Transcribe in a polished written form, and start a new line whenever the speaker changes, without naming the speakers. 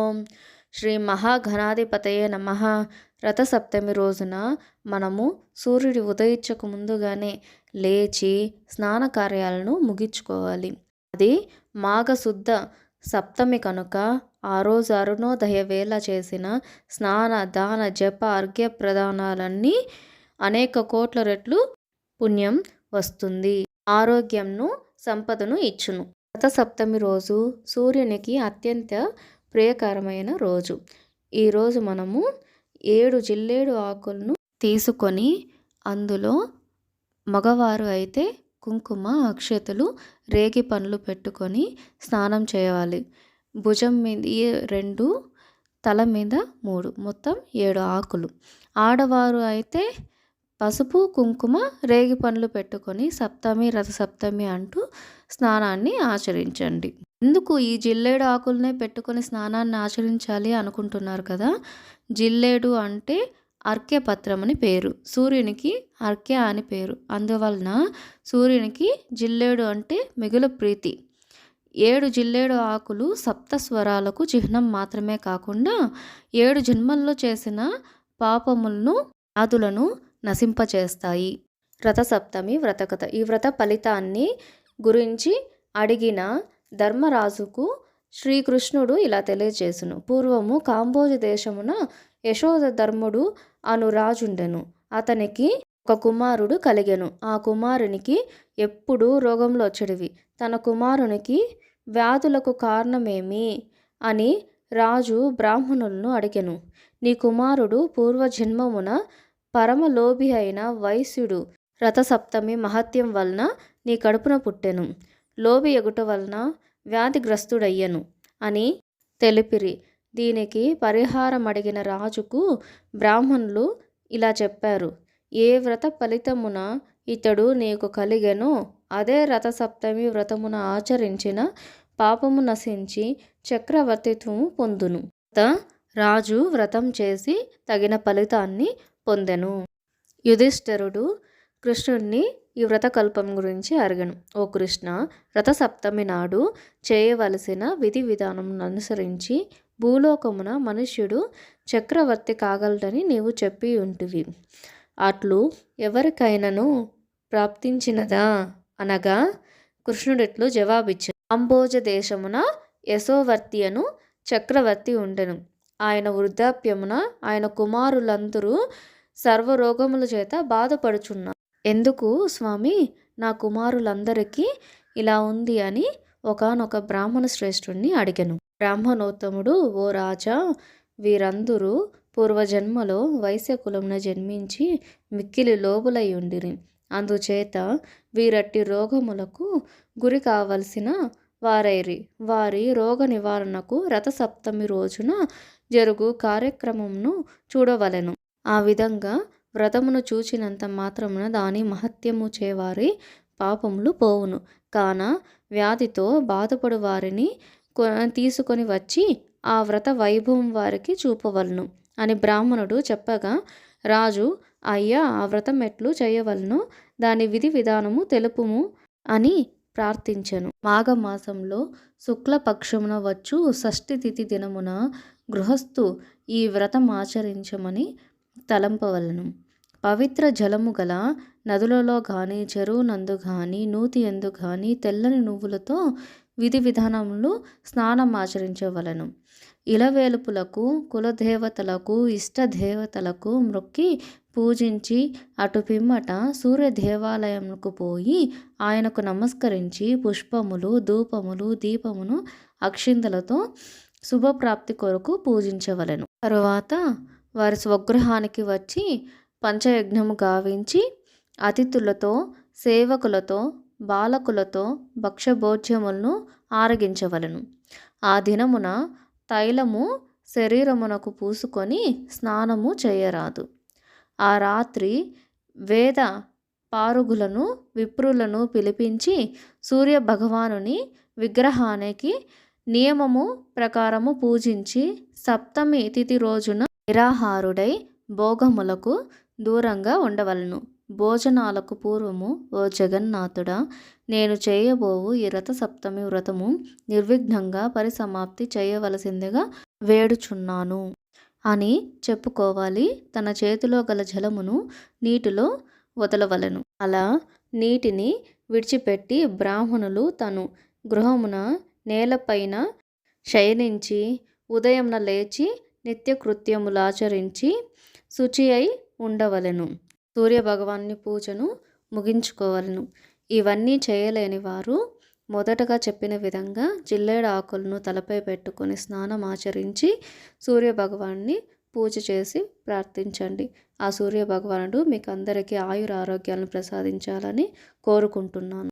ఓం శ్రీ మహాగణాధిపతయే నమః. రథసప్తమి రోజున మనము సూర్యుడు ఉదయించక ముందుగానే లేచి స్నాన కార్యాలను ముగించుకోవాలి. అది మాఘశుద్ధ సప్తమి కనుక ఆ రోజు అరుణోదయ వేళ చేసిన స్నాన దాన జప అర్ఘ్య ప్రదానాలన్నీ అనేక కోట్ల రెట్లు పుణ్యం వస్తుంది. ఆరోగ్యంను సంపదను ఇచ్చును. రథసప్తమి రోజు సూర్యునికి అత్యంత ప్రియకరమైన రోజు. ఈరోజు మనము 7 జిల్లేడు ఆకులను తీసుకొని అందులో మగవారు అయితే కుంకుమ, అక్షతలు, రేగి పండ్లు పెట్టుకొని స్నానం చేయాలి. భుజం మీద 2, తల మీద 3, మొత్తం 7 ఆకులు. ఆడవారు అయితే పసుపు, కుంకుమ, రేగి పండ్లు పెట్టుకొని సప్తమి రథసప్తమి అంటూ స్నానాన్ని ఆచరించండి. ఎందుకు ఈ జిల్లేడు ఆకులనే పెట్టుకొని స్నానాన్ని ఆచరించాలి అనుకుంటున్నారు కదా. జిల్లేడు అంటే అర్ఘ్యపత్రం అని పేరు, సూర్యునికి అర్ఘ్య అని పేరు. అందువలన సూర్యునికి జిల్లేడు అంటే మిగులు ప్రీతి. 7 జిల్లేడు ఆకులు సప్త స్వరాలకు చిహ్నం మాత్రమే కాకుండా 7 జన్మల్లో చేసిన పాపములను వ్యాధులను నశింపచేస్తాయి. రథసప్తమి వ్రతకథ. ఈ వ్రత ఫలితాన్ని గురించి అడిగిన ధర్మరాజుకు శ్రీకృష్ణుడు ఇలా తెలియజేసును. పూర్వము కాంబోజ దేశమున యశోద ధర్ముడు అను రాజుండెను. అతనికి ఒక కుమారుడు కలిగెను. ఆ కుమారునికి ఎప్పుడు రోగంలో వచ్చేటివి. తన కుమారునికి వ్యాధులకు కారణమేమి అని రాజు బ్రాహ్మణులను అడిగెను. నీ కుమారుడు పూర్వజన్మమున పరమలోభి అయిన వైశ్యుడు రథసప్తమి మహత్యం వలన నీ కడుపున పుట్టెను. లోభి ఎగుట వలన వ్యాధిగ్రస్తుడయ్యను అని తెలిపిరి. దీనికి పరిహారం అడిగిన రాజుకు బ్రాహ్మణులు ఇలా చెప్పారు. ఏ వ్రత ఫలితమున ఇతడు నీకు కలిగెనో అదే రథసప్తమి వ్రతమున ఆచరించిన పాపము నశించి చక్రవర్తిత్వము పొందును. రాజు వ్రతం చేసి తగిన ఫలితాన్ని పొందెను. యుధిష్ఠిరుడు కృష్ణుడిని ఈ వ్రతకల్పం గురించి అడిగెను. ఓ కృష్ణ, రథసప్తమి నాడు చేయవలసిన విధి విధానం అనుసరించి భూలోకమున మనుష్యుడు చక్రవర్తి కాగలడని నీవు చెప్పి ఉంటివి. అట్లు ఎవరికైనాను ప్రాప్తించినదా అనగా కృష్ణుడిట్లు జవాబిచ్చాడు. కాంబోజ దేశమున యశోవర్తి అను చక్రవర్తి ఉండెను. ఆయన వృద్ధాప్యమున ఆయన కుమారులందరూ సర్వరోగముల చేత బాధపడుచున్నారు. ఎందుకు స్వామి నా కుమారులందరికీ ఇలా ఉంది అని ఒకానొక బ్రాహ్మణ శ్రేష్ఠుడిని అడిగెను. బ్రాహ్మణోత్తముడు, ఓ రాజా, వీరందరూ పూర్వజన్మలో వైశ్యకులమున జన్మించి మిక్కిలి లోబులై ఉండిరి. అందుచేత వీరట్టి రోగములకు గురి కావలసిన వారైరి. వారి రోగ నివారణకు రథసప్తమి రోజున జరుగు కార్యక్రమమును చూడవలెను. ఆ విధంగా వ్రతమును చూచినంత మాత్రమున దాని మహత్యము చేవారి పాపములు పోవును. కాన వ్యాధితో బాధపడు వారిని తీసుకొని వచ్చి ఆ వ్రత వైభవం వారికి చూపవలను అని బ్రాహ్మణుడు చెప్పగా రాజు, అయ్యా, ఆ వ్రతం ఎట్లు చేయవలనో దాని విధి విధానము తెలుపుము అని ప్రార్థించెను. మాఘమాసంలో శుక్లపక్షమున వచ్చు షష్ఠి తిథి దినమున గృహస్థు ఈ వ్రతం ఆచరించమని తలంపవలను. పవిత్ర జలము గల నదులలో కానీ చెరువు నందు కానీ నూతి ఎందు కానీ తెల్లని నువ్వులతో విధి విధానములు స్నానం ఆచరించవలను. ఇలవేలుపులకు, కులదేవతలకు, ఇష్టదేవతలకు మొక్కి పూజించి అటు పిమ్మట సూర్య దేవాలయమునకు పోయి ఆయనకు నమస్కరించి పుష్పములు, ధూపములు, దీపమును అక్షింతలతో శుభప్రాప్తి కొరకు పూజించవలెను. తరువాత వారి స్వగృహానికి వచ్చి పంచయజ్ఞము గావించి అతిథులతో, సేవకులతో, బాలకులతో భక్ష్యభోజ్యములను ఆరగించవలెను. ఆ దినమున తైలము శరీరమునకు పూసుకొని స్నానము చేయరాదు. ఆ రాత్రి వేద పారుగులను, విప్రులను పిలిపించి సూర్య భగవానుని విగ్రహానికి నియమము ప్రకారము పూజించి సప్తమి తిథి రోజున నిరాహారుడై భోగములకు దూరంగా ఉండవలను. భోజనాలకు పూర్వము ఓ జగన్నాథుడా, నేను చేయబోవు ఈ రథసప్తమి వ్రతము నిర్విఘ్నంగా పరిసమాప్తి చేయవలసిందిగా వేడుచున్నాను అని చెప్పుకోవాలి. తన చేతిలో గల జలమును నీటిలో వదలవలెను. అలా నీటిని విడిచిపెట్టి బ్రాహ్మణులు తను గృహమున నేలపైన శయనించి ఉదయంన లేచి నిత్యకృత్యములాచరించి శుచి అయి ఉండవలెను. సూర్యభగవాన్ని పూజను ముగించుకోవలను. ఇవన్నీ చేయలేని వారు మొదటగా చెప్పిన విధంగా జిల్లేడు ఆకులను తలపై పెట్టుకొని స్నానం ఆచరించి సూర్యభగవాన్ని పూజ చేసి ప్రార్థించండి. ఆ సూర్యభగవానుడు మీకు అందరికీ ఆయుర ఆరోగ్యాలను ప్రసాదించాలని కోరుకుంటున్నాను.